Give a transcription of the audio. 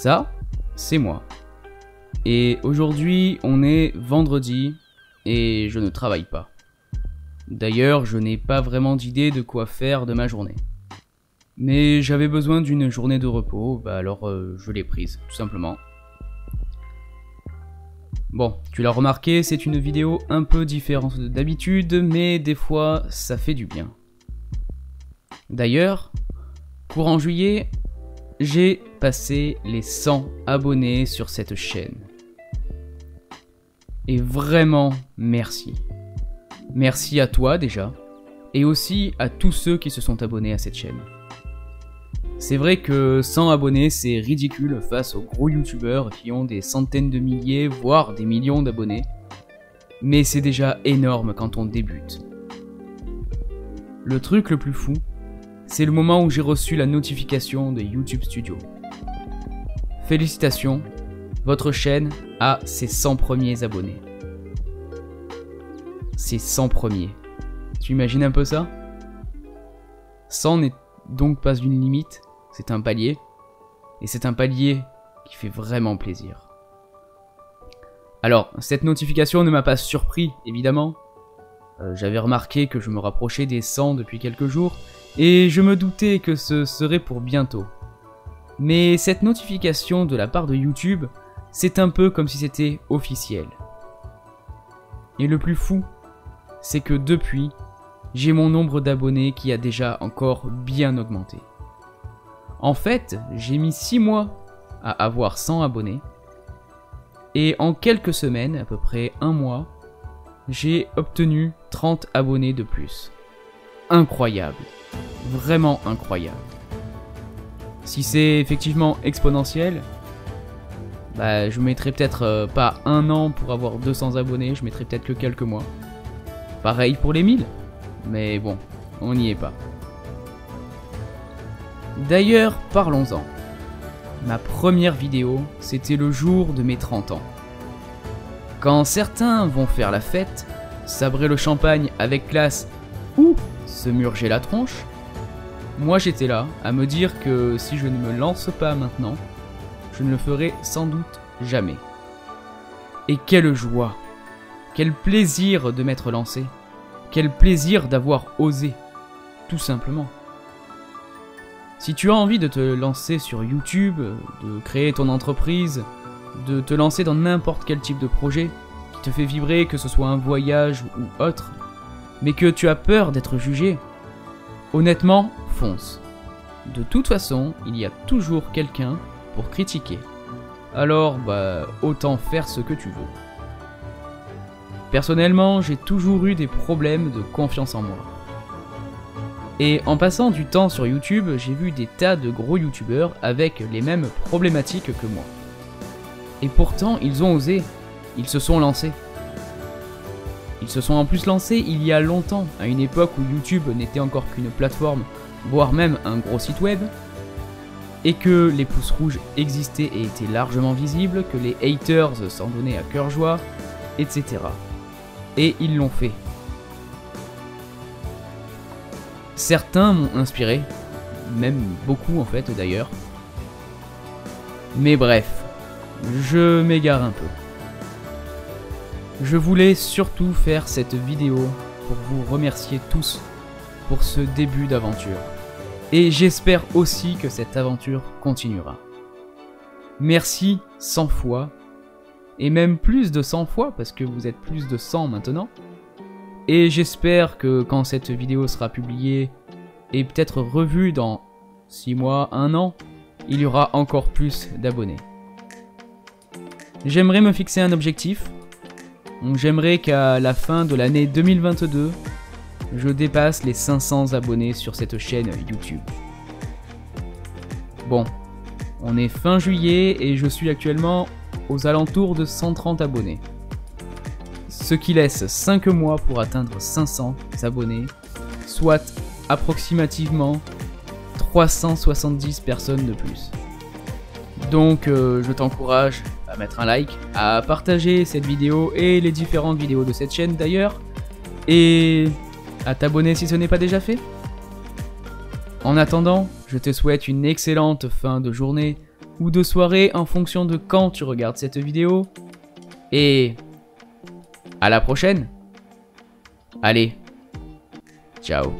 Ça, c'est moi. Et aujourd'hui, on est vendredi et je ne travaille pas. D'ailleurs, je n'ai pas vraiment d'idée de quoi faire de ma journée. Mais j'avais besoin d'une journée de repos, alors je l'ai prise, tout simplement. Bon, tu l'as remarqué, c'est une vidéo un peu différente d'habitude, mais des fois, ça fait du bien. D'ailleurs, courant juillet, j'ai passé les 100 abonnés sur cette chaîne. Et vraiment, merci. Merci à toi déjà, et aussi à tous ceux qui se sont abonnés à cette chaîne. C'est vrai que 100 abonnés, c'est ridicule face aux gros youtubeurs qui ont des centaines de milliers, voire des millions d'abonnés. Mais c'est déjà énorme quand on débute. Le truc le plus fou, c'est le moment où j'ai reçu la notification de YouTube Studio. Félicitations, votre chaîne a ses 100 premiers abonnés. Ses 100 premiers. Tu imagines un peu ça? 100 n'est donc pas une limite, c'est un palier. Et c'est un palier qui fait vraiment plaisir. Alors, cette notification ne m'a pas surpris, évidemment. J'avais remarqué que je me rapprochais des 100 depuis quelques jours, et je me doutais que ce serait pour bientôt. Mais cette notification de la part de YouTube, c'est un peu comme si c'était officiel. Et le plus fou, c'est que depuis, j'ai mon nombre d'abonnés qui a déjà encore bien augmenté. En fait, j'ai mis 6 mois à avoir 100 abonnés, et en quelques semaines, à peu près un mois, j'ai obtenu 30 abonnés de plus. Incroyable, vraiment incroyable. Si c'est effectivement exponentiel, je mettrai peut-être pas un an pour avoir 200 abonnés, je mettrai peut-être que quelques mois. Pareil pour les 1000, mais bon, on n'y est pas. D'ailleurs, parlons-en. Ma première vidéo, c'était le jour de mes 30 ans. Quand certains vont faire la fête, sabrer le champagne avec classe ou se murger la tronche, moi j'étais là à me dire que si je ne me lance pas maintenant, je ne le ferai sans doute jamais. Et quelle joie! Quel plaisir de m'être lancé! Quel plaisir d'avoir osé! Tout simplement. Si tu as envie de te lancer sur YouTube, de créer ton entreprise, de te lancer dans n'importe quel type de projet qui te fait vibrer, que ce soit un voyage ou autre, mais que tu as peur d'être jugé, honnêtement, fonce. De toute façon, il y a toujours quelqu'un pour critiquer. Alors, autant faire ce que tu veux. Personnellement, j'ai toujours eu des problèmes de confiance en moi. Et en passant du temps sur YouTube, j'ai vu des tas de gros youtubeurs avec les mêmes problématiques que moi. Et pourtant, ils ont osé, ils se sont lancés. Ils se sont en plus lancés il y a longtemps, à une époque où YouTube n'était encore qu'une plateforme, voire même un gros site web, et que les pouces rouges existaient et étaient largement visibles, que les haters s'en donnaient à cœur joie, etc. Et ils l'ont fait. Certains m'ont inspiré, même beaucoup en fait d'ailleurs. Mais bref, je m'égare un peu. Je voulais surtout faire cette vidéo pour vous remercier tous pour ce début d'aventure. Et j'espère aussi que cette aventure continuera. Merci 100 fois, et même plus de 100 fois parce que vous êtes plus de 100 maintenant. Et j'espère que quand cette vidéo sera publiée et peut-être revue dans 6 mois, 1 an, il y aura encore plus d'abonnés. J'aimerais me fixer un objectif. J'aimerais qu'à la fin de l'année 2022, je dépasse les 500 abonnés sur cette chaîne YouTube. Bon, on est fin juillet et je suis actuellement aux alentours de 130 abonnés. Ce qui laisse 5 mois pour atteindre 500 abonnés, soit approximativement 370 personnes de plus. Donc je t'encourage à mettre un like, à partager cette vidéo et les différentes vidéos de cette chaîne d'ailleurs, et à t'abonner si ce n'est pas déjà fait. En attendant, je te souhaite une excellente fin de journée, ou de soirée en fonction de quand tu regardes cette vidéo. Et à la prochaine. Allez, ciao.